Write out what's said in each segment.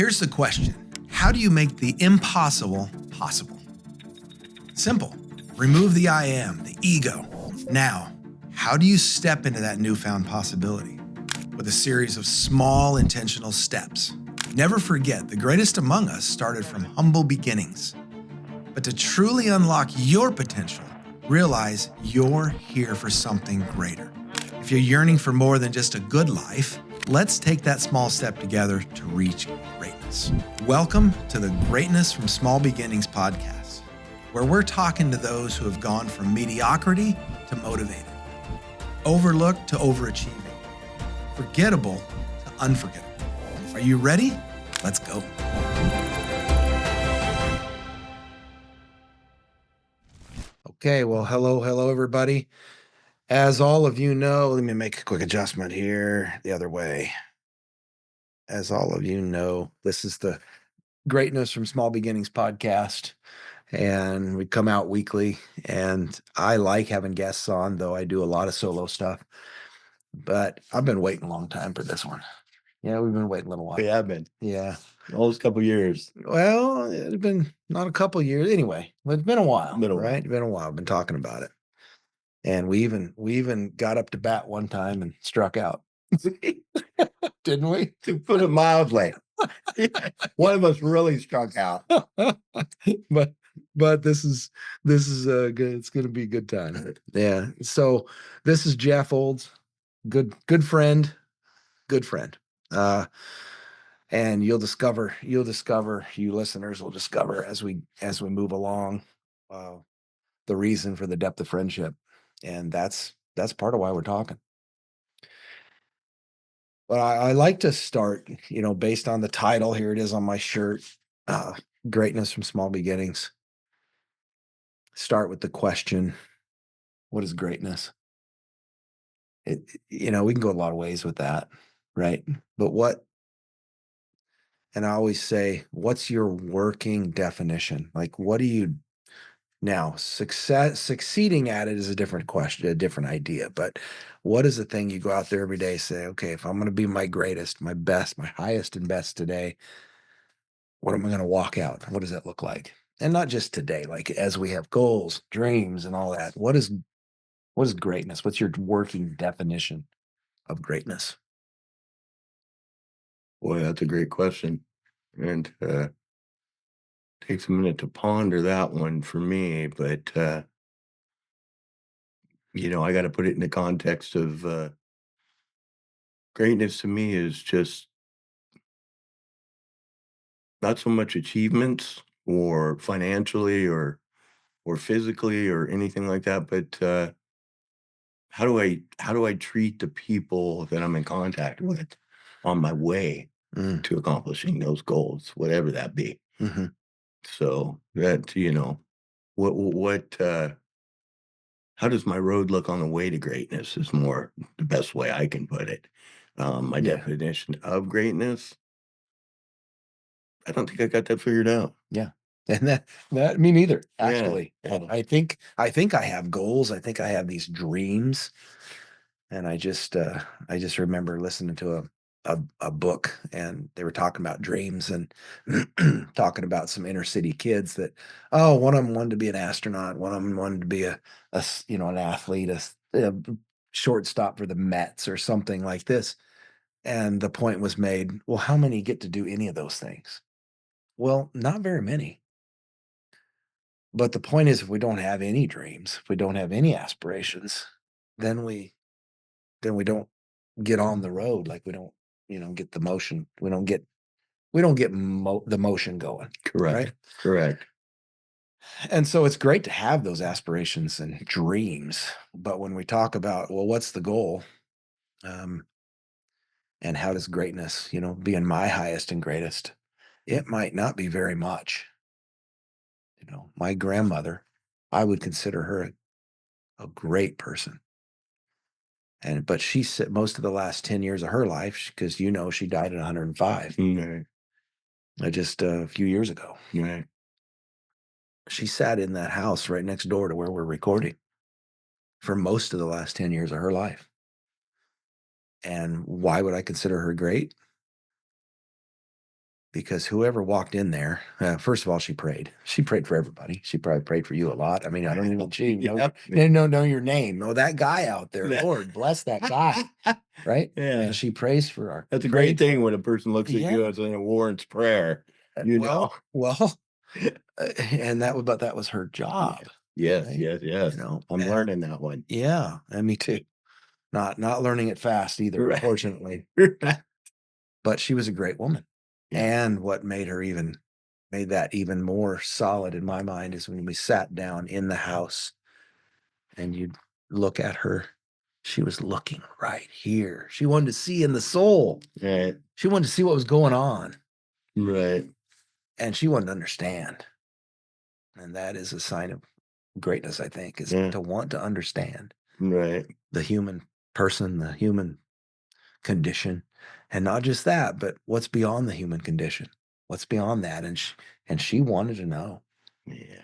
Here's the question. How do you make the impossible possible? Simple. Remove the I am, the ego. Now, how do you step into that newfound possibility? With a series of small intentional steps. Never forget, the greatest among us started from humble beginnings. But to truly unlock your potential, realize you're here for something greater. If you're yearning for more than just a good life, let's take that small step together to reach greatness. Welcome to the Greatness from Small Beginnings podcast, where we're talking to those who have gone from mediocrity to motivated, overlooked to overachieving, forgettable to unforgettable. Are you ready? Let's go. Okay, well, hello, everybody. As all of you know, let me make a quick adjustment here the other way. As all of you know, this is the Greatness from Small Beginnings podcast, and we come out weekly, and I like having guests on, though I do a lot of solo stuff, but I've been waiting a long time for this one. Yeah, we've been waiting a little while. We have been. Yeah. Almost a couple years. Well, it's been not a couple years anyway. It's been a while, Been a while. right? Been a while. I've been talking about it. And we even got up to bat one time and struck out. Didn't we? To put it mildly. One of us really struck out. but this is good. It's going to be a good time. Yeah. So this is Jeff Olds, good friend. And you listeners will discover as we move along the reason for the depth of friendship. And that's part of why we're talking. But I like to start, based on the title. Here it is on my shirt, Greatness from Small Beginnings. Start with the question, what is greatness? We can go a lot of ways with that, right? But and I always say, what's your working definition? Like, what do you now succeeding at it is a different question, a different idea. But what is the thing you go out there every day, say, okay, if I'm going to be my greatest, my best, my highest and best today, what am I going to walk out? What does that look like? And not just today, like as we have goals, dreams, and all that. What is greatness? What's your working definition of greatness? Boy, that's a great question. And takes a minute to ponder that one for me, but I got to put it in the context of greatness to me is just not so much achievements or financially or physically or anything like that, but how do I treat the people that I'm in contact with on my way to accomplishing those goals, whatever that be? Mm-hmm. So that, what how does my road look on the way to greatness is more the best way I can put it. My definition of greatness, I don't think I got that figured out. Yeah. And that me neither, actually. Yeah. I think I have goals. I think I have these dreams. And I just remember listening to a book, and they were talking about dreams and talking about some inner city kids that, one of them wanted to be an astronaut, one of them wanted to be an athlete, a shortstop for the Mets or something like this. And the point was made, well, how many get to do any of those things? Well, not very many. But the point is, if we don't have any dreams, if we don't have any aspirations, then we don't get on the road. Like we don't, get the motion. We don't get the motion going. Correct. Right? Correct. And so it's great to have those aspirations and dreams. But when we talk about, well, what's the goal? And how does greatness, being my highest and greatest, it might not be very much. My grandmother, I would consider her a great person. But she said most of the last 10 years of her life, because she died at 105. Right. Just a few years ago. Right. She sat in that house right next door to where we're recording for most of the last 10 years of her life. And why would I consider her great? because whoever walked in there, first of all, she prayed. She prayed for everybody. She probably prayed for you a lot. I mean, I don't even know your name. Oh, that guy out there. Lord bless that guy. Right? Yeah. And she prays for our. That's a great thing when a person looks at you as an warrants prayer. Well, and that was her job. Yes, right? yes. I'm learning that one. Yeah, and me too. Not learning it fast either, Right. unfortunately. But she was a great woman. Yeah. And what made that even more solid in my mind is when we sat down in the house and you'd look at her, she was looking right here. She wanted to see in the soul. Right. She wanted to see what was going on. Right. And she wanted to understand. And that is a sign of greatness, I think, is to want to understand Right. the human person, the human condition. And not just that, but what's beyond the human condition? What's beyond that? And she wanted to know. Yeah.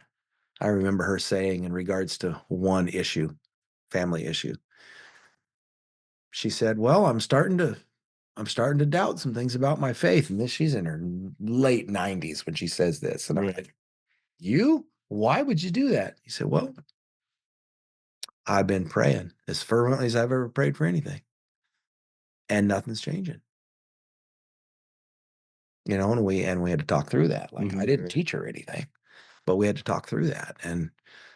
I remember her saying in regards to one issue, family issue, she said, "Well, I'm starting to doubt some things about my faith." And she's in her late 90s when she says this. And I'm like, "You? Why would you do that?" He said, "Well, I've been praying as fervently as I've ever prayed for anything, and nothing's changing." And we had to talk through that. Like, I didn't teach her anything, but we had to talk through that. And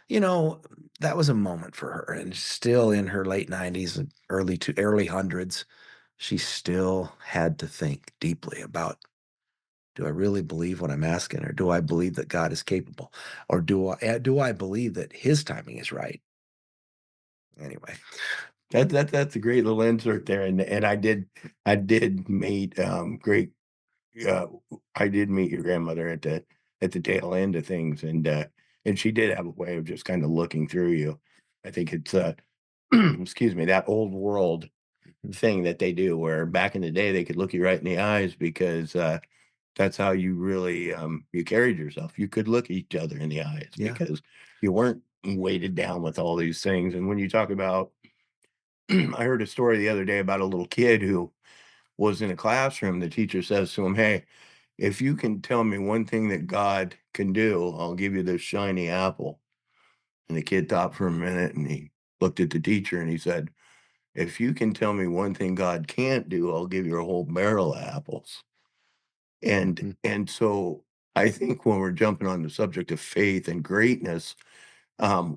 that was a moment for her. And still in her late 90s and early hundreds, she still had to think deeply about, do I really believe what I'm asking, or do I believe that God is capable, or do I believe that His timing is right? Anyway, That's a great little insert there, and I did meet great. Uh, I did meet your grandmother at the tail end of things, and she did have a way of just kind of looking through you. I think it's excuse me, that old world thing that they do, where back in the day they could look you right in the eyes because that's how you really you carried yourself. You could look each other in the eyes because you weren't weighted down with all these things. And when you talk about, I heard a story the other day about a little kid who was in a classroom. The teacher says to him, "Hey, if you can tell me one thing that God can do, I'll give you this shiny apple." And the kid thought for a minute and he looked at the teacher and he said, "If you can tell me one thing God can't do, I'll give you a whole barrel of apples." And so I think when we're jumping on the subject of faith and greatness,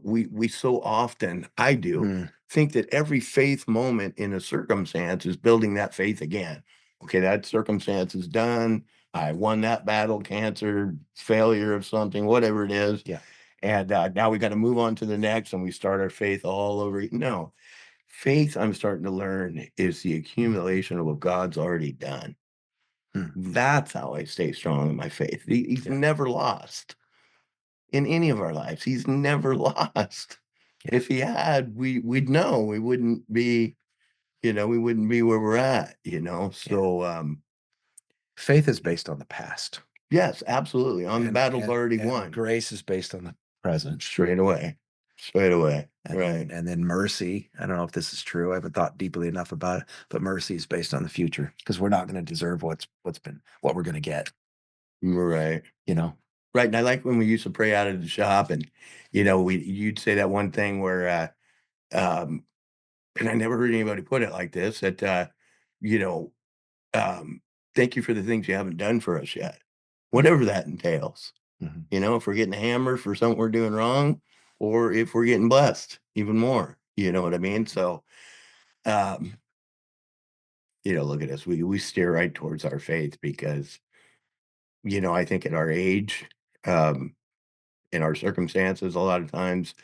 we so often, I do, think that every faith moment in a circumstance is building that faith again. Okay, that circumstance is done. I won that battle, cancer, failure of something, whatever it is. Yeah. And now we got to move on to the next and we start our faith all over. No, faith, I'm starting to learn, is the accumulation of what God's already done. That's how I stay strong in my faith. He's never lost in any of our lives. He's never lost. If he had, we'd know. We wouldn't be, we wouldn't be where we're at, So faith is based on the past. Yes, absolutely. On the battle's already won. Grace is based on the present. Straight away. Right. And then mercy, I don't know if this is true. I haven't thought deeply enough about it, but mercy is based on the future, because we're not going to deserve what we're going to get. Right. Right. And I like when we used to pray out of the shop and, you'd say that one thing where, and I never heard anybody put it like this, that, you know, thank you for the things you haven't done for us yet, whatever that entails. If we're getting hammered for something we're doing wrong, or if we're getting blessed even more, you know what I mean? So, um, look at us. We steer right towards our faith because, I think at our age, um, in our circumstances, a lot of times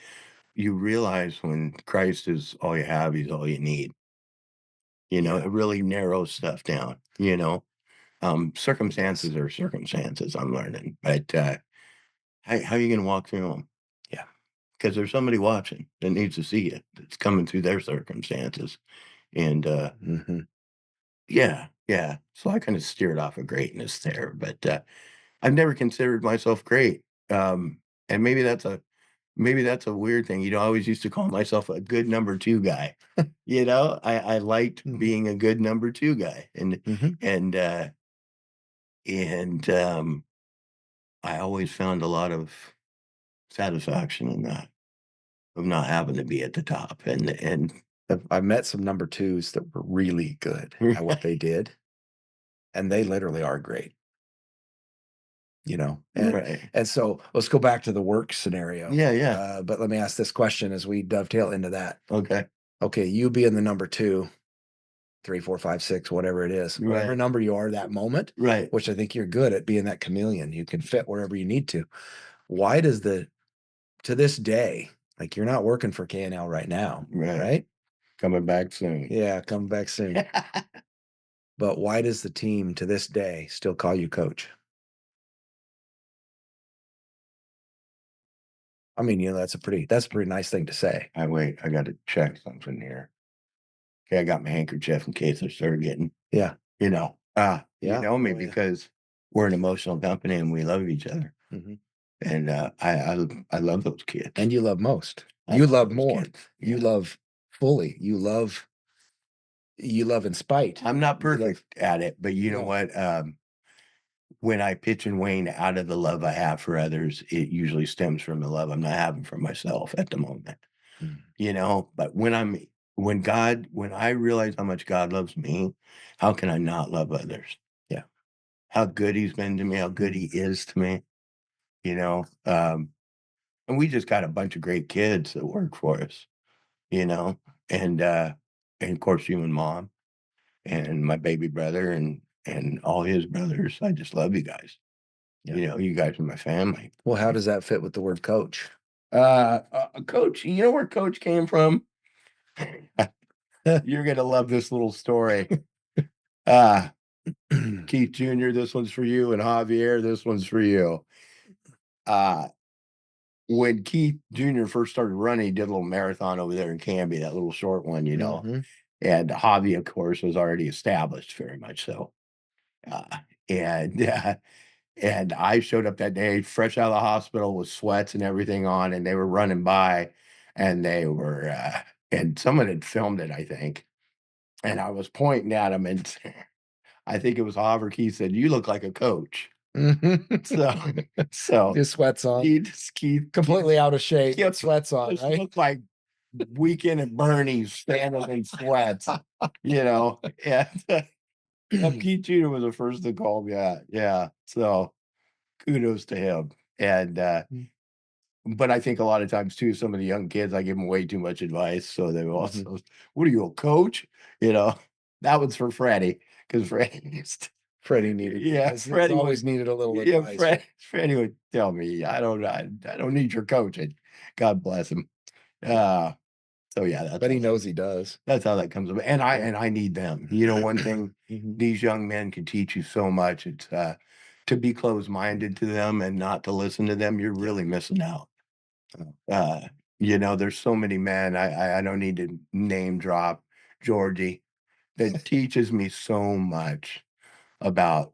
you realize when Christ is all you have, he's all you need. It really narrows stuff down. Circumstances are circumstances, I'm learning, but how are you going to walk through them? Yeah. Because there's somebody watching that needs to see it, that's coming through their circumstances. And yeah. So I kind of steered off of greatness there, but I've never considered myself great. And maybe that's a weird thing. I always used to call myself a good number two guy. I liked being a good number two guy. And And I always found a lot of satisfaction in that, of not having to be at the top. And I've met some number twos that were really good at what they did, and they literally are great, you know? right. And so let's go back to the work scenario. Yeah, yeah. But let me ask this question as we dovetail into that. Okay. Okay, you being the number two, three, four, five, six, whatever it is, whatever Right. number you are that moment, Right. which I think you're good at being that chameleon. You can fit wherever you need to. Why does to this day, like you're not working for KNL right now, Right. right? Coming back soon. Yeah, come back soon. But why does the team to this day still call you coach? I mean, that's a pretty nice thing to say. Wait, I got to check something here. Okay, I got my handkerchief in case I start getting, Yeah. you Yeah. know me Oh, yeah. because we're an emotional company and we love each other. Mhm. And I love those kids. And you love most. I You love love those more. kids. You Yeah. love fully. You love in spite. I'm not You love perfect at it, but you know no. what? When I pitch and wane out of the love I have for others, it usually stems from the love I'm not having for myself at the moment. Mm. You know, but when I realize how much God loves me, how can I not love others? Yeah. How good he's been to me, how good he is to me, you know? And we just got a bunch of great kids that work for us, you know? And and of course you and mom and my baby brother and all his brothers. I just love you guys. Yeah. You know, you guys are my family. Well, how does that fit with the word coach? Coach, you know where coach came from? You're gonna love this little story. Uh Keith Jr., this one's for you, and Javier, this one's for you. Uh, when Keith Jr. first started running, he did a little marathon over there in Canby, that little short one, you know. Mhm. And Javi, of course, was already established, very much so. Uh, and and I showed up that day, fresh out of the hospital, with sweats and everything on, and they were running by, and they were, and someone had filmed it, I think, and I was pointing at him, and I think it was Oliver Keith said, "You look like a coach." So, so Just sweats on. he just Completely out of shape. kept Sweats on, just right? looked like Weekend at Bernie's standing in sweats, you know. And Keith Jr. was the first to call me out. Yeah. So kudos to him. And but I think a lot of times too, some of the young kids, I give them way too much advice. So they Mhm. also, what are you, a coach? You know, that one's for Freddie because Freddie needs to, Freddie needed yeah, has Freddie always would, needed a little yeah, advice. Freddie would tell me, I don't need your coaching. God bless him. Uh, so yeah, But he knows he does. that's how that comes about. And I need them. You know, one thing Mhm. these young men can teach you so much. It's to be closed-minded to them and not to listen to them. You're really missing out. Oh, Uh, you know, there's so many men. I don't need to name drop Georgie that teaches me so much about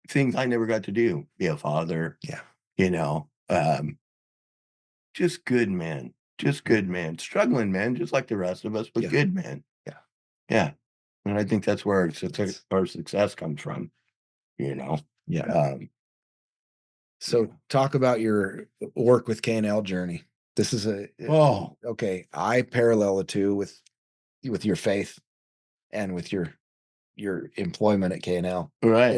things I never got to do. Be a father, yeah. you know, just good men, just good Mhm. men, struggling men, just like the rest of us, but Yeah. good men. Yeah. Yeah. And I think that's where That's our success comes from, you know? yeah. Um, So talk about your work with KNL journey. This is oh, okay. I parallel the two with your faith and with your employment at KNL. right.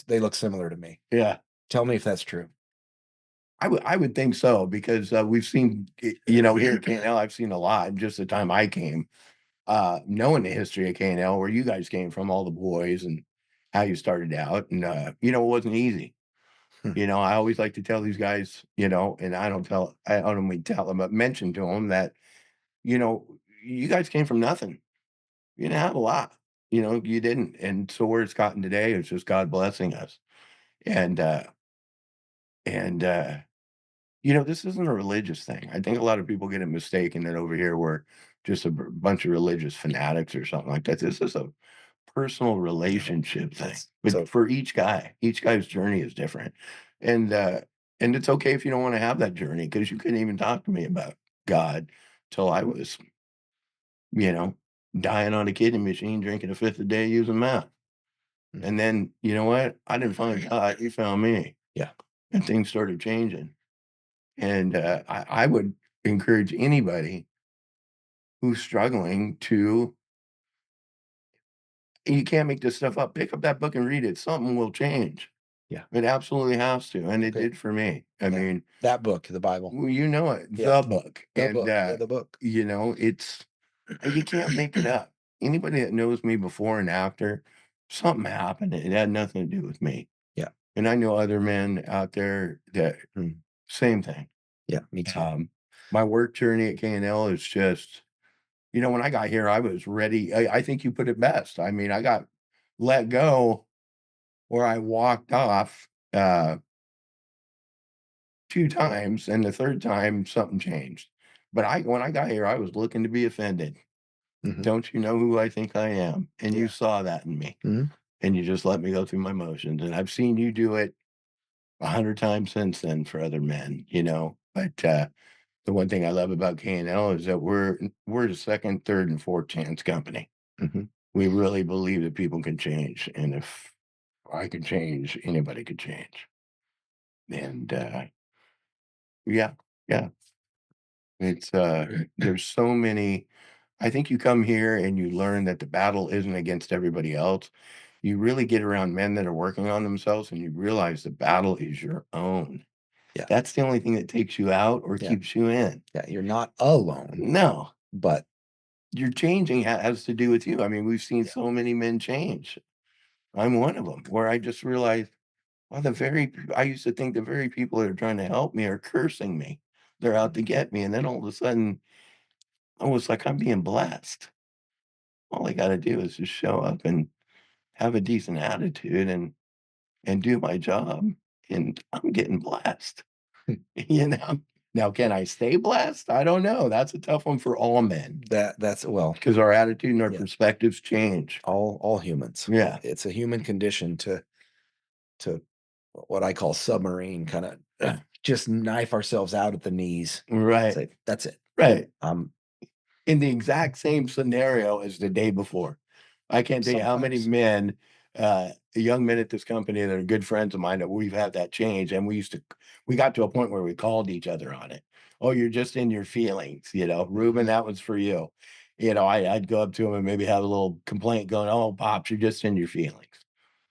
They look similar to me. Yeah. Tell me if that's true. I would think so because we've seen, you know, here at KNL, I've seen a lot in just the time I came, knowing the history of KNL, where you guys came from, all the boys and how you started out. And, you know, it wasn't easy. Hmm. You know, I always like to tell these guys, you know, and I don't mean tell them, but mention to them that, you know, you guys came from nothing. You didn't have a lot, you know, you didn't. And so where it's gotten today is just God blessing us. And, and, you know, this isn't a religious thing. I think a lot of people get it mistaken that over here we're just a bunch of religious fanatics or something like that. This is a personal No, relationship thing, that's but so for each guy's journey is different. And, and it's okay if you don't want to have that journey because you couldn't even talk to me about God till I was, you know, dying on a kidney machine, drinking a fifth a day using meth. Mhm. And then, you know what? I didn't find God, he found me. Yeah. And things started changing. And I would encourage anybody who's struggling to, you can't make this stuff up. Pick up that book and read it. Something will change. Yeah. It absolutely has to. And it Okay. did for me. I Yeah. mean, That book, the Bible. well, you know it, Yeah. the book. The And, book. Yeah, the book. you know, it's, you can't make it up. Anybody that knows me before and after, something happened. It had nothing to do with me. Yeah. And I know other men out there that Mm. same thing. Yeah, me too. My work journey at K&L is just, you know, when I got here, I was ready. I think you put it best. I mean, I got let go or I walked off 2 times, and the 3rd time something changed. But when I got here, I was looking to be offended. Mhm. Don't you know who I think I am? And you Yeah. saw that in me, Mhm. and you just let me go through my motions. And I've seen you do it 100 times since then for other men, you know. But the one thing I love about K&L is that we're the 2nd, 3rd, and 4th chance company. Mhm. We really believe that people can change, and if I can change, anybody could change. And yeah, yeah, it's there's so many. I think you come here and you learn that the battle isn't against everybody else. You really get around men that are working on themselves, and you realize the battle is your own. Yeah. That's the only thing that takes you out or Yeah. keeps you in. Yeah, you're not alone, No, but your changing has to do with you. I mean, we've seen yeah. so many men change. I'm one of them where I just realized, well, I used to think the very people that are trying to help me are cursing me. They're out to get me. And then all of a sudden, I was like, I'm being blessed. All I got to do is just show up and have a decent attitude and do my job. And I'm getting blessed, you know? Now, can I stay blessed? I don't know. That's a tough one for all men That's well, because our attitude and our yeah, perspectives change. all humans. Yeah. It's a human condition to what I call submarine, kinda just knife ourselves out at the knees. Right. Say, "That's it. Right. Um, In the exact same scenario as the day before. I can't tell you how many sometimes." men, young men at this company that are good friends of mine that we've had that change, and we got to a point where we called each other on it. "Oh, you're just in your feelings," you know, "Ruben, that was for you." You know, I'd go up to him and maybe have a little complaint going, "Oh, pops, you're just in your feelings,"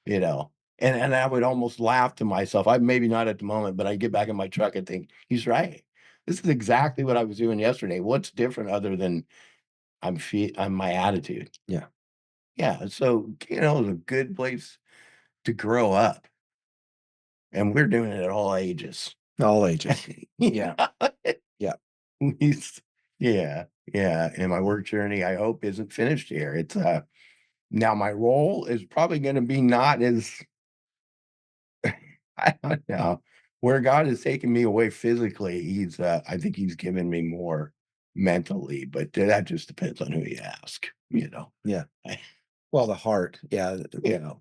you know? And I would almost laugh to myself. I maybe not at the moment, but I'd get back in my truck and think, "He's right. This is exactly what I was doing yesterday. What's different other than I'm my attitude?" Yeah, Yeah, so, you know, it's a good place to grow up, and we're doing it at all ages. all ages. You Yeah, know? yeah, He's yeah, yeah, and my work journey, I hope, isn't finished here. It's, now my role is probably gonna be not as I don't know. Where God has taken me away physically, I think he's given me more mentally, but that just depends on who you ask, you know? yeah. I Well, the heart, yeah, yeah,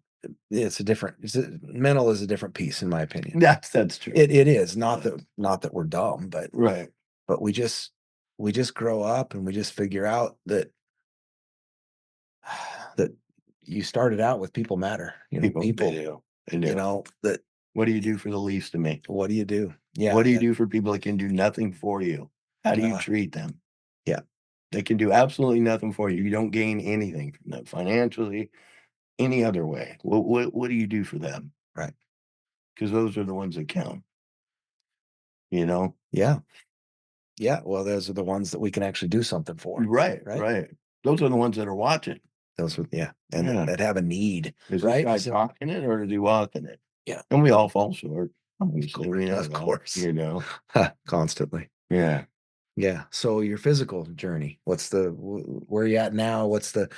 mental is a different piece in my opinion. that's true. It is, not that we're dumb, Right. but we just grow up and we just figure out that that you started out with people matter, They people, do, they do. that What do you do for the least of me? what do you do? Yeah, What do you yeah, do for people that can do nothing for you? How do you uh, treat them? yeah, They can do absolutely nothing for you. You don't gain anything from them financially, any other way. What do you do for them? right. Because those are the ones that count, you know? Yeah, yeah, well, those are the ones that we can actually do something for, Right, right? right. Those are the ones that are watching. Those were yeah, and Yeah. that have a need, Is this right? guy So talking it or is he walking it? yeah, And we all fall short. of Obviously, course, we know of that, course. you know? Constantly. Yeah. Yeah. So your physical journey, where are you at now? What's the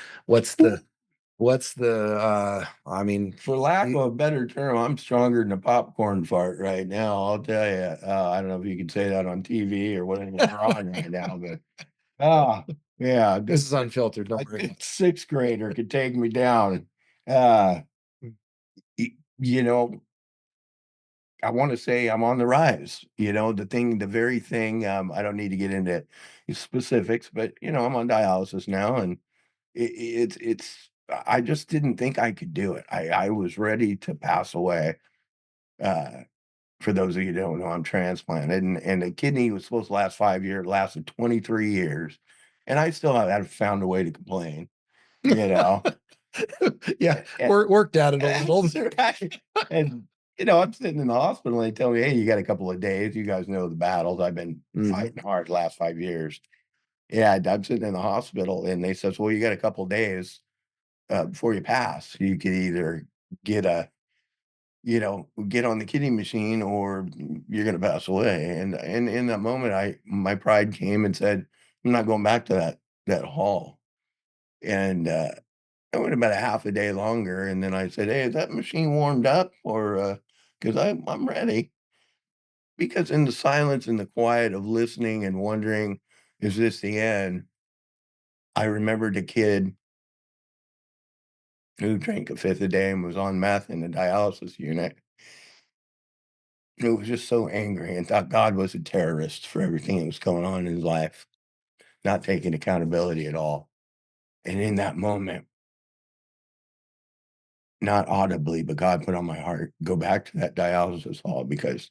I mean, For lack of y- a better term, I'm stronger than a popcorn fart right now, I'll tell you. I don't know if you can say that on TV or whatever we're on right now, but, ah, yeah, this is unfiltered, don't a worry good about 6th grader could take me down. Uh, it. you know, I wanna say I'm on the rise, you know, the very thing, I don't need to get into specifics, but, you know, I'm on dialysis now, and it's I just didn't think I could do it. I was ready to pass away. Uh, for those of you who don't know, I'm transplanted, and the kidney was supposed to last 5 years, lasted 23 years, and I still haven't found a way to complain, you know? Yeah, And worked at it a little. that's right. And, you know, I'm sitting in the hospital, and they tell me, "Hey, you got a couple of days." You guys know the battles I've been fighting hard the last 5 years. Yeah, I'm sitting in the hospital, and they says, "Well, you got a couple of days, before you pass. You could either get a get on the kidney machine or you're gonna pass away." And in that moment, my pride came and said, "I'm not going back to that hall." And, I went about a half a day longer, and then I said, "Hey, is that machine warmed up? Or, because I'm ready." Because in the silence and the quiet of listening and wondering, "Is this the end?" I remembered a kid who drank a fifth a day and was on meth in the dialysis unit, who was just so angry and thought God was a terrorist for everything that was going on in his life, not taking accountability at all. And in that moment, not audibly, but God put on my heart, go back to that dialysis hall because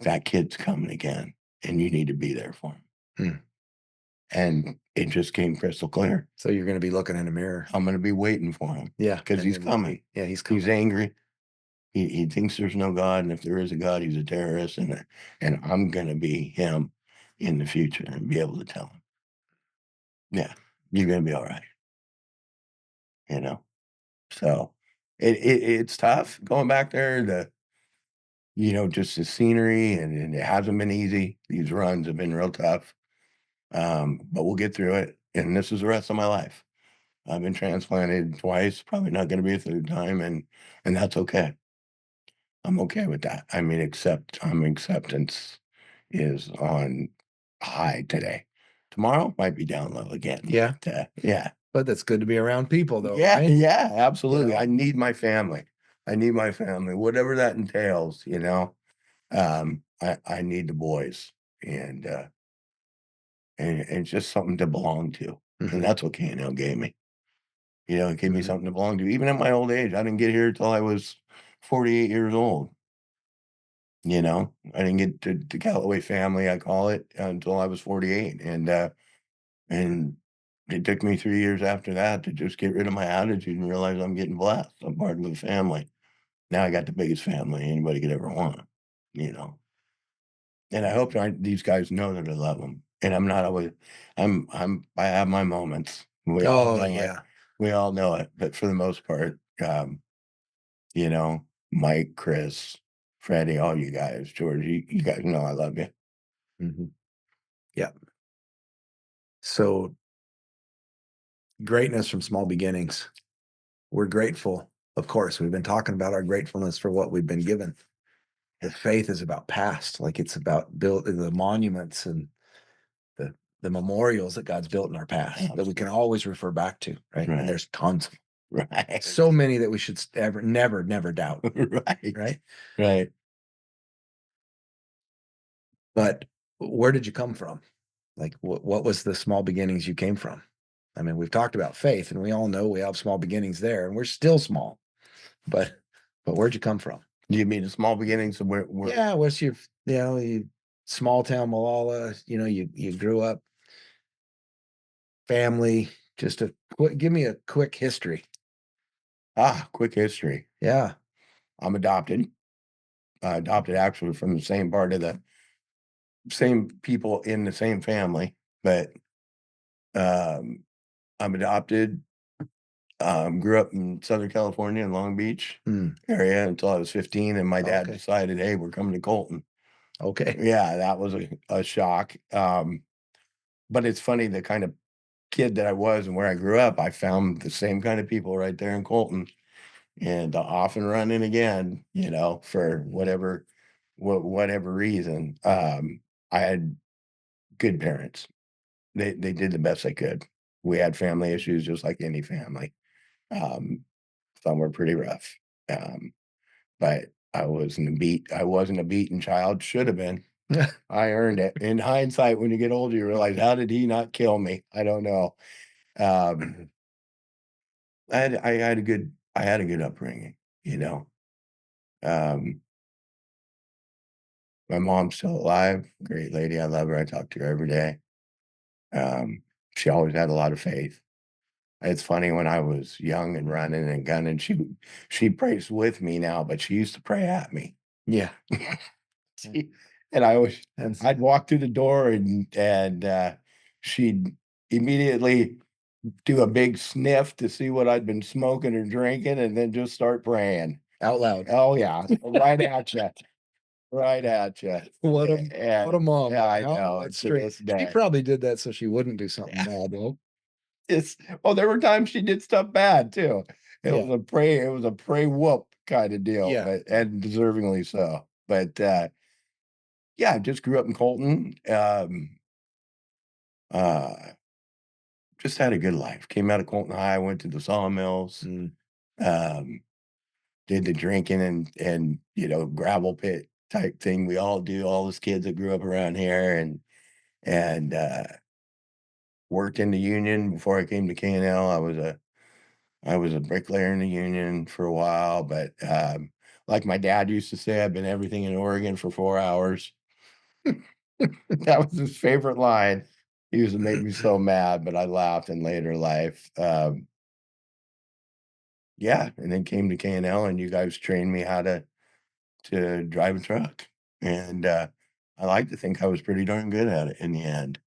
that kid's coming again and you need to be there for him. Hmm. And it just came crystal clear. So you're going to be looking in a mirror. I'm going to be waiting for him. Yeah, Because he's coming. Yeah, he's coming. He's angry. He thinks there's no God. And if there is a God, he's a terrorist. And I'm going to be him in the future and be able to tell him, yeah, you're going to be all right. You know? So it's tough going back there. Just the scenery, and it hasn't been easy. These runs have been real tough, but we'll get through it. And this is the rest of my life. I've been transplanted twice, probably not going to be a third time, and that's okay. I'm okay with that. I mean, acceptance is on high today. Tomorrow might be down low again. Yeah. Yeah. But that's good to be around people, though, Yeah, right? yeah, absolutely. know? I need my family. I need my family, whatever that entails, you know? I need the boys and, and just something to belong to, and that's what K&L gave me. It gave me something to belong to. Even at my old age, I didn't get here till I was 48 years old, you know? I didn't get to Callaway family, I call it, until I was 48, and it took me 3 years after that to just get rid of my attitude and realize I'm getting blessed. I'm part of the family. Now I got the biggest family anybody could ever want, you know? And I hope these guys know that I love them. And I'm not always I have my moments. We all Oh, know it. yeah. We all know it. But for the most part, you know, Mike, Chris, Freddie, all you guys, George, you guys know I love you. Yeah. So greatness from small beginnings. We're grateful. Of course, we've been talking about our gratefulness for what we've been given. The faith is about past, like it's about building the monuments and the memorials that God's built in our past that we can always refer back to, right? Right. And there's tons of them. Right. So many that we should never doubt, Right. right? Right. But where did you come from? Like, what was the small beginnings you came from? I mean, we've talked about faith, and we all know we have small beginnings there, and we're still small. But where'd you come from? Do you mean the small beginnings of where Yeah, what's your small town Malala? You grew up, family. Just give me a quick history. quick history. Yeah. I'm adopted. Adopted actually from the same part of the same people in the same family, but um, I'm adopted. Grew up in Southern California in Long Beach area until I was 15, and my dad decided, hey, we're coming to Colton. Okay. Yeah, that was a shock. But it's funny, the kind of kid that I was and where I grew up, I found the same kind of people right there in Colton, and off and running again, for whatever reason. I had good parents. They did the best they could. We had family issues just like any family. Um, some were pretty rough. Um, but I wasn't a beaten child, should have been. I earned it. In hindsight, when you get older, you realize, how did he not kill me? I don't know. Um, I had a good upbringing, you know. Um, my mom's still alive, great lady. I love her. I talk to her every day. Um, she always had a lot of faith. It's funny when I was young and running and gunning, she prays with me now, but she used to pray at me. Yeah. She, and And I'd walk through the door and she'd immediately do a big sniff to see what I'd been smoking or drinking, and then just start praying. out loud. Oh yeah, right at you, right at you. What a And mom. yeah, I How know. that's To strange. this She day, probably did that so she wouldn't do something bad, though. it's there were times she did stuff bad too. Yeah. It was a pray whoop kind of deal, Yeah. but and deservingly so. But yeah, I just grew up in Colton. Uh, just had a good life. Came out of Colton High, went to the sawmills, Mm. um, did the drinking and gravel pit type thing we all do. All those kids that grew up around here and worked in the union before I came to K&L. I was a bricklayer in the union for a while, but like my dad used to say, I've been everything in Oregon for 4 hours. That was his favorite line. He used to make me so mad, but I laughed in later life. Yeah, and then came to K&L, and you guys trained me how to drive a truck, and I like to think I was pretty darn good at it in the end.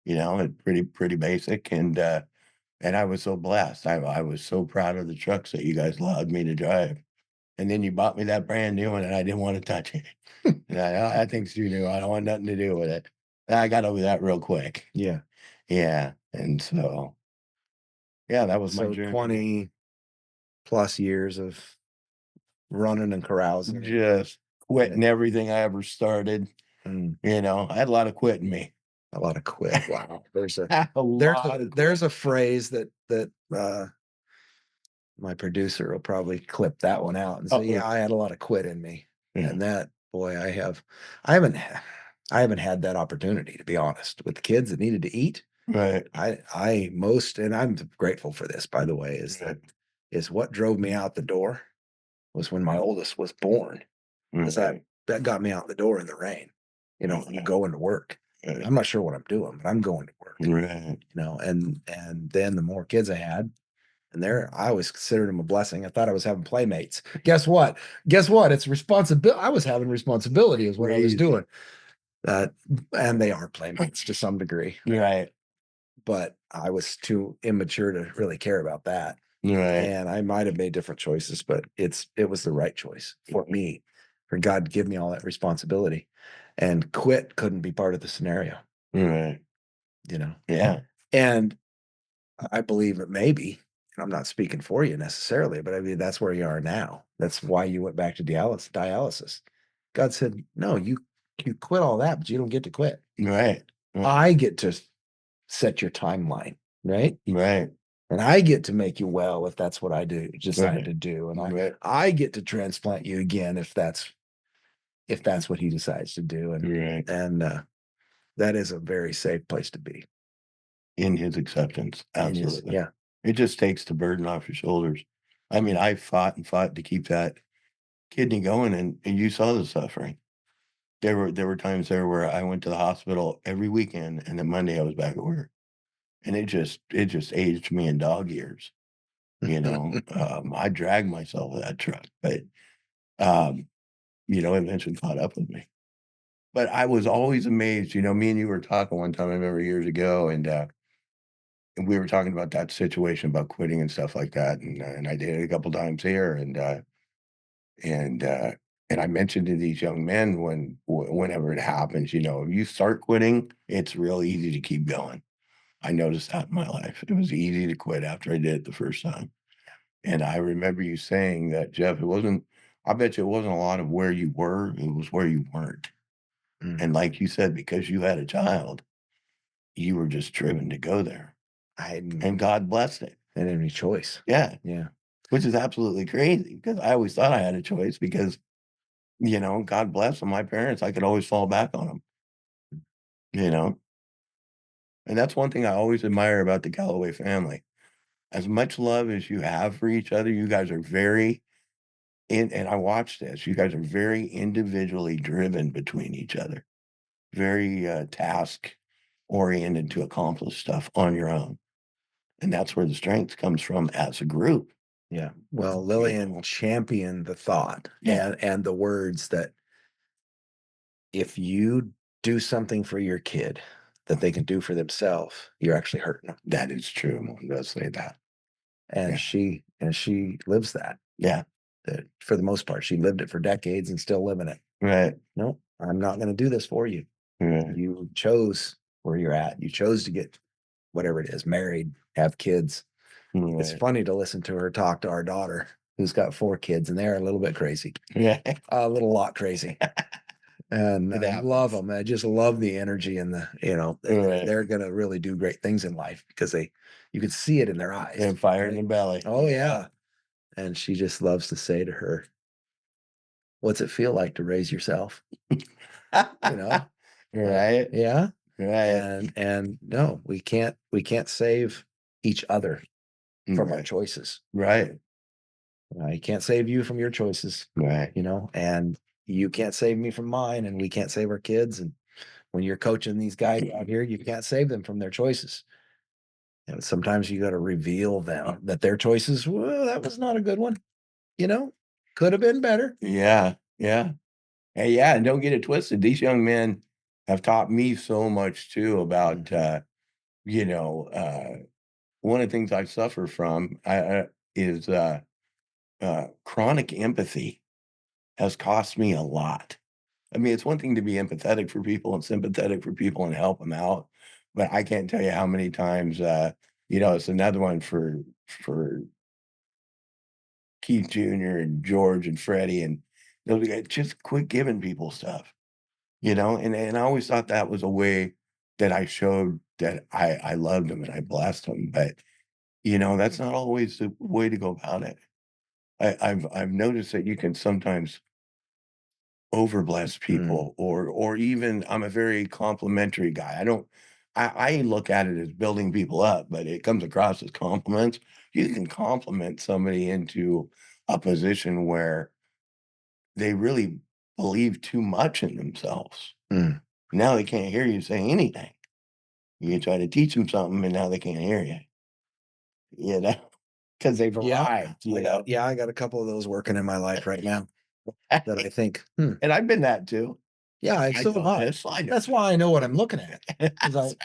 It's pretty basic, and I was so blessed. I was so proud of the trucks that you guys allowed me to drive, and then you bought me that brand new one, and I didn't wanna touch it. And that thing's too new. I don't want nothing to do with it. And I got over that real quick. Yeah. Yeah, and so, yeah, that was my So journey. 20 plus years of running and carousing Just and quitting everything I ever started. and I had a lot of quit in me. a lot of quit. Wow. A lot of There's quit. a phrase that my producer will probably clip that one out and say, Uh-oh. "Yeah, I had a lot of quit in me." Yeah, And that, boy, I haven't I haven't had that opportunity, to be honest. With the kids that needed to eat, right, I most and I'm grateful for this, by the way, right, is what drove me out the door was when my oldest was born. 'Cause right, that got me out the door in the rain, right, going to work. right, I'm not sure what I'm doing, but I'm going to work, right, and then the more kids I had, and I always considered them a blessing. I thought I was having playmates. Guess what? Guess what? It's responsibility. I was having responsibility is what I was crazy. doing. Uh, and they are playmates to some degree, Right, but I was too immature to really care about that. right, And I might have made different choices, but it was the right choice for me, for God to give me all that responsibility. And quit couldn't be part of the scenario, right, you know. yeah, And I believe it may be, and I'm not speaking for you necessarily, but I mean that's where you are now. That's why you went back to dialysis. God said, "No, you quit all that, but you don't get to quit. right, right, I get to set your timeline, right? right, And I get to make you well if that's what I decide right, to do, and right, I get to transplant you again if that's what he decides to do, right. and that is a very safe place to be In his acceptance, in his absolutely. yeah. It just takes the burden off your shoulders. I mean, Mm. I fought and fought to keep that kidney going, and you saw the suffering. There were times there where I went to the hospital every weekend, and then Monday I was back at work, and it just aged me in dog years. I dragged myself with that truck, but um, eventually caught up with me. But I was always amazed. Me and you were talking one time. I remember years ago, and we were talking about that situation about quitting and stuff like that, and I did it a couple times here, and and I mentioned to these young men whenever it happens, if you start quitting, it's real easy to keep going. I noticed that in my life. It was easy to quit after I did it the first time. And I remember you saying that, Jeff, it wasn't, I bet you it wasn't a lot of where you were, it was where you weren't. Mm. And like you said, because you had a child, you were just driven to go there. I hadn't And God blessed it. had any choice. Yeah. Yeah. Which is absolutely crazy because I always thought I had a choice because, God bless them, my parents, I could always fall back on them, you know? And that's one thing I always admire about the Callaway family. as much love as you have for each other, you guys are very and I watched this, you guys are very individually driven between each other, very, task oriented to accomplish stuff on your own, and that's where the strength comes from as a group. Yeah. Well, You Lillian know? championed the thought Yeah. and the words that if you do something for your kid that they can do for themselves, you're actually hurting them. That is true, Mom does say that. And Yeah. she lives that. Yeah, That for the most part, she lived it for decades and still living it. right, No, I'm not going to do this for you. right, You chose where you're at. You chose to get whatever it is, married, have kids. It's right. funny to listen to her talk to our daughter, who's got 4 kids, and they're a little bit crazy, Yeah, a little lot crazy. And it I love happens. them. I just love the energy and the, Right. they're gonna really do great things in life because you can see it in their eyes. And fire in Right? the belly. Oh yeah. And she just loves to say to her, "What's it feel like to raise yourself?" You know? Right, Yeah. right, And no, we can't save each other from our right, choices. right, I can't save you from your choices, right. and you can't save me from mine, and we can't save our kids. And when you're coaching these guys out here, you can't save them from their choices. And sometimes you got to reveal them that their choices, well, that was not a good one. You know, could have been better. Yeah, yeah. Hey, yeah, and don't get it twisted, these young men have taught me so much too about, Mhm. you know, one of the things I suffer from, is, chronic empathy has cost me a lot. I mean, it's one thing to be empathetic for people and sympathetic for people and help them out, but I can't tell you how many times, it's another one for Keith Jr. and George and Freddie and those guys, just quit giving people stuff, and I always thought that was a way that I showed that I loved them and I blessed them, but, that's not always the way to go about it. I've noticed that you can sometimes overbless Mm, people or even I'm a very complimentary guy. I look at it as building people up, but it comes across as compliments. You can compliment somebody into a position where they really believe too much in themselves. mm. Now they can't hear you say anything. You try to teach them something and now they can't hear you, you know, because they've Yeah, arrived, I got a couple of those working in my life right now that I think, And I've been that too. yeah, I I so have know I. this. I know That's why I know what I'm looking at because I've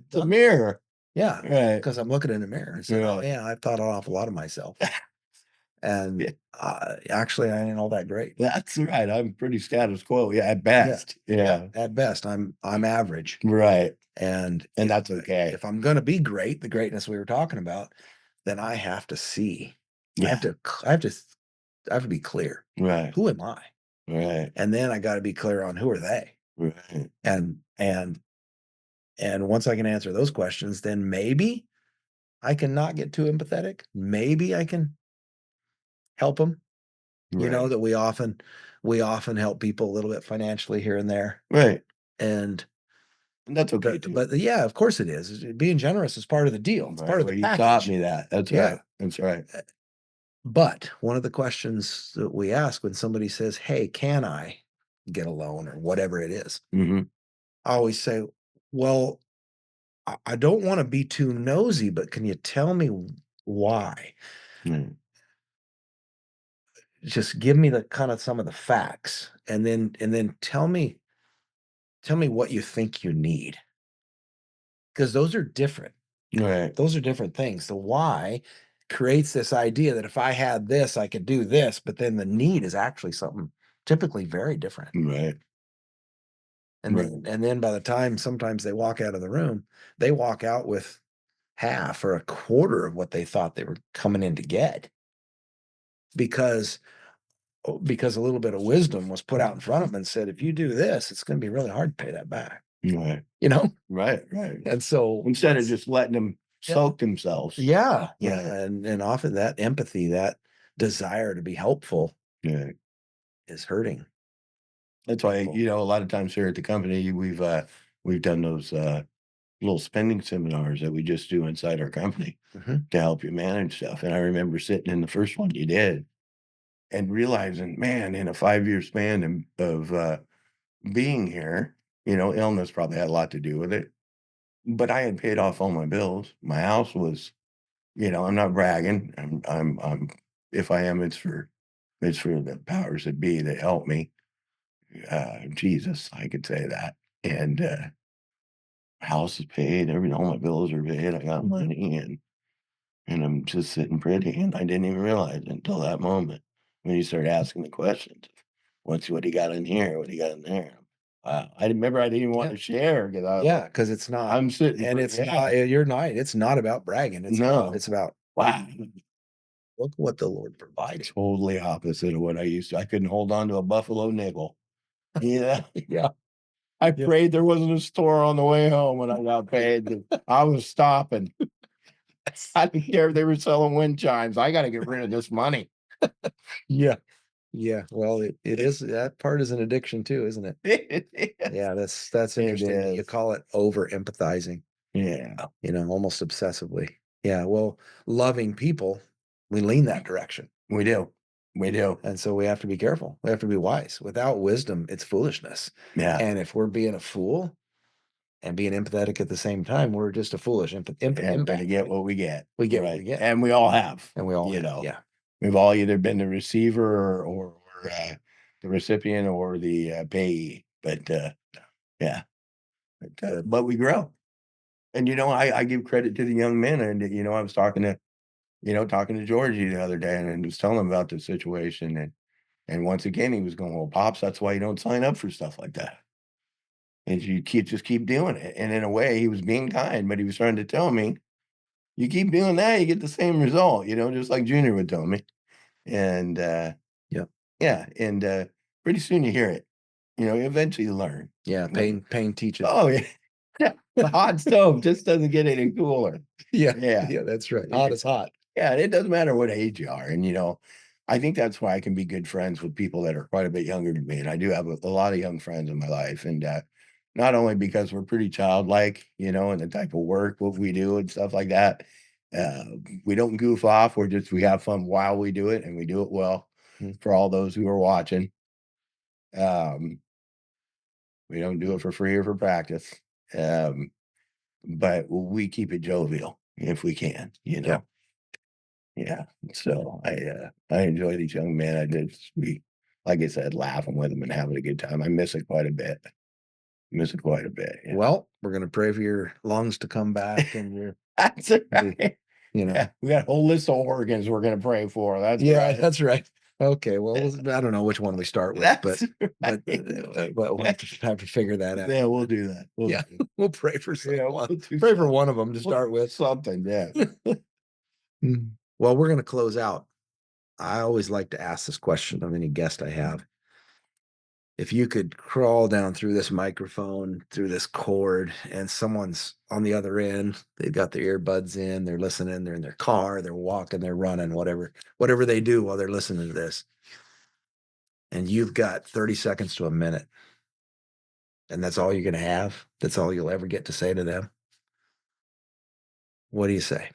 it's a done it. mirror. Yeah, Right. because I'm looking in the mirror and saying, "Oh, Right. yeah, I've thought an awful lot of myself." And, Yeah, actually, I ain't all that great. that's right, I'm pretty status quo, yeah, at Yeah, best, yeah, yeah, at best, I'm average, right, and and that's okay. if I'm gonna be great, the greatness we were talking about, then I have to see. I have Yeah, to c I have to be clear. right, Who am I? right, And then I gotta be clear on who are they? right, And and and once I can answer those questions, then maybe I can not get too empathetic. Maybe I can help them. You know right, that we often help people a little bit financially here and there. right, And and that's okay too. but yeah, of course it is. Being generous is part of the deal. It's part Right, of well, the you taught package. me that, Yeah. that's right, But one of the questions that we ask when somebody says, "Hey, can I get a loan?" or whatever it is, mhm, I always say, "Well, I don't want to be too nosy, but can you tell me why? right, Just give me the kind of some of the facts, and then tell me what you think you need, because those are different. right, Those are different things. The why creates this idea that if I had this, I could do this, but then the need is actually something typically very different. right, And right, then by the time sometimes they walk out of the room, they walk out with half or a quarter of what they thought they were coming in to get because because a little bit of wisdom was put out in front of them and said, if you do this, it's going to be really hard to pay that back. right, You know? right, right, And so instead of just letting them yeah, soak themselves, yeah, yeah. right, And often that empathy, that desire to be helpful right. is hurting That's why, people. a lot of times here at the company, we've done those, little spending seminars that we just do inside our company to help you manage stuff. And I remember sitting in the first one you did and realizing, man, in a 5-year span of being here, illness probably had a lot to do with it. But I had paid off all my bills. My house was, I'm not bragging. I'm if I am, it's for the powers that be that help me. Jesus, I could say that. And house is paid, all my bills are paid. I got money, and I'm just sitting pretty. And I didn't even realize it until that moment when you start asking the questions. What do you got in here? What do you got in there? I remember I didn't even want to share because I was like, because it's not, I'm sitting and it's pretty. not. You're not. It's not about bragging. No. It's about Wow. look what the Lord provided. Totally opposite of what I used to. I couldn't hold on to a buffalo nickel. Yeah. Yeah. I prayed there wasn't a store on the way home when I got paid. I was stopping. I didn't care if they were selling wind chimes. I got to get rid of this money. Yeah. Yeah. Well, it is, that part is an addiction too, isn't it? Yeah, that's interesting. You is. call it over empathizing, Yeah. almost obsessively. Yeah. Well, loving people, we lean that direction. We do. We do. And so we have to be careful. We have to be wise. Without wisdom, it's foolishness. Yeah. And if we're being a fool and being empathetic at the same time, we're just a foolish And we're going to get what we get. We get what we get. And we all have. And we all, yeah. We've all either been the receiver or the recipient or the payee. But yeah. But we grow. And I give credit to the young men. And I was talking to Georgie the other day and was telling him about the situation. And once again, he was going, well, Pops, that's why you don't sign up for stuff like that. And you just keep doing it. And in a way, he was being kind, but he was trying to tell me, you keep doing that, you get the same result, just like Junior would tell me. And yeah. And pretty soon you hear it. Eventually you learn. Yeah. Pain teaches. Oh, yeah. The hot stove just doesn't get any cooler. Yeah. Yeah. Yeah, that's right. Hot is hot. Yeah, it doesn't matter what age you are. And I think that's why I can be good friends with people that are quite a bit younger than me. And I do have a lot of young friends in my life. And not only because we're pretty childlike, and the type of work, what we do and stuff like that. We don't goof off. We have fun while we do it, and we do it well for all those who are watching. We don't do it for free or for practice. But we keep it jovial if we can, Yeah. Yeah. So I enjoy these young men. Like I said, laughing with them and having a good time. I miss it quite a bit. Yeah. Well, we're going to pray for your lungs to come back and your, That's right. Yeah, we got a whole list of organs we're going to pray for. That's right. That's right. Okay. Well, I don't know which one we start with, That's but we'll have to figure that out. Yeah, we'll do that. We'll pray for someone. We'll Pray for one of them to start with. Something, yeah. Well, we're going to close out. I always like to ask this question of any guest I have. If you could crawl down through this microphone, through this cord, and someone's on the other end, they've got their earbuds in, they're listening, they're in their car, they're walking, they're running, whatever they do while they're listening to this. And you've got 30 seconds to a minute. And that's all you're going to have. That's all you'll ever get to say to them. What do you say?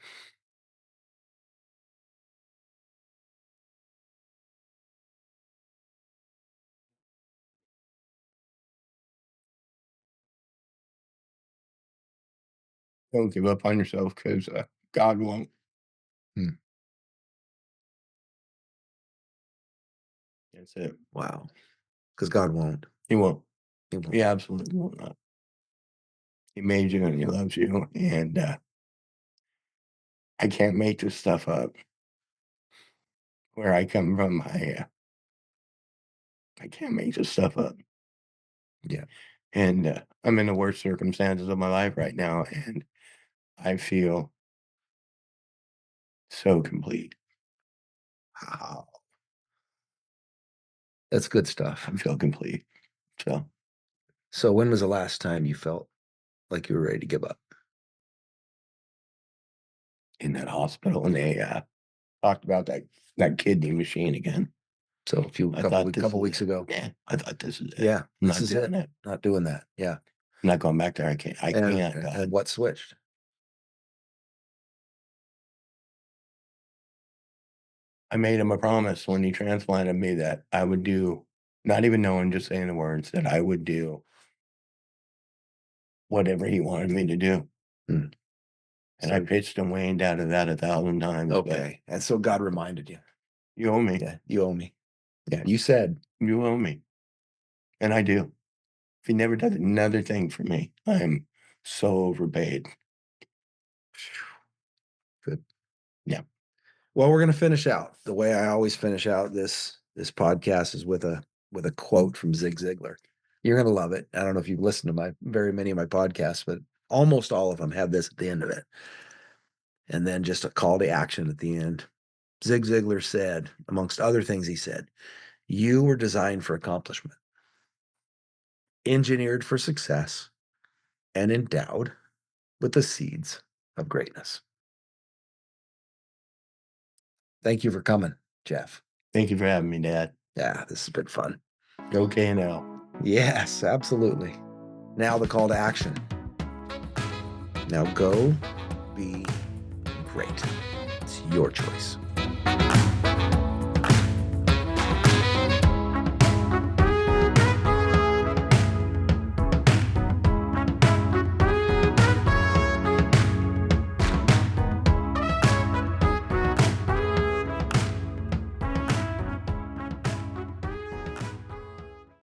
Don't give up on yourself because God won't. That's it. Wow. Because God won't. He won't. He won't. He absolutely will not. He made you and he loves you. And I can't make this stuff up. Where I come from, I can't make this stuff up. Yeah. And I'm in the worst circumstances of my life right now. And I feel so complete. Wow. That's good stuff. I feel complete. So when was the last time you felt like you were ready to give up? In that hospital, and they talked about that kidney machine again. So a couple weeks ago. Yeah, I thought this is it. Yeah, I'm this is it. it. Not doing that. Yeah. I'm not going back there. I can't. I can't. God. And what switched? I made him a promise when he transplanted me that I would do, not even knowing, just saying the words, that I would do whatever he wanted me to do. Hmm. And I So- pitched and waned out of that 1,000 times. but Okay. And so God reminded you. you owe me. Yeah, you owe me. Yeah, you said. You owe me. And I do. If he never does another thing for me, I am so overpaid. Good. Yeah. Well, we're gonna finish out the way I always finish out this podcast is with a quote from Zig Ziglar. You're gonna love it. I don't know if you've listened to my very many of my podcasts, but almost all of them have this at the end of it. And then just a call to action at the end. Zig Ziglar said, amongst other things, he said, "You were designed for accomplishment, engineered for success, and endowed with the seeds of greatness." Thank you for coming, Jeff. Thank you for having me, Dad. Yeah, this has been fun. Okay now. Yes, absolutely. Now the call to action. Now go be great. It's your choice.